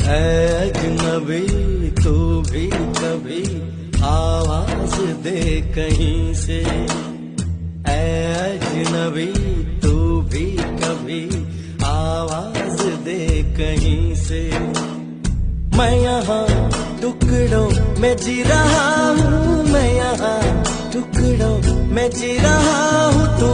अजनबी तू भी कभी आवाज दे कहीं से, अजनबी तू भी कभी आवाज दे कहीं से। मैं यहाँ टुकड़ों में जी रहा हूँ, मैं यहाँ टुकड़ों में जी रहा हूँ, तू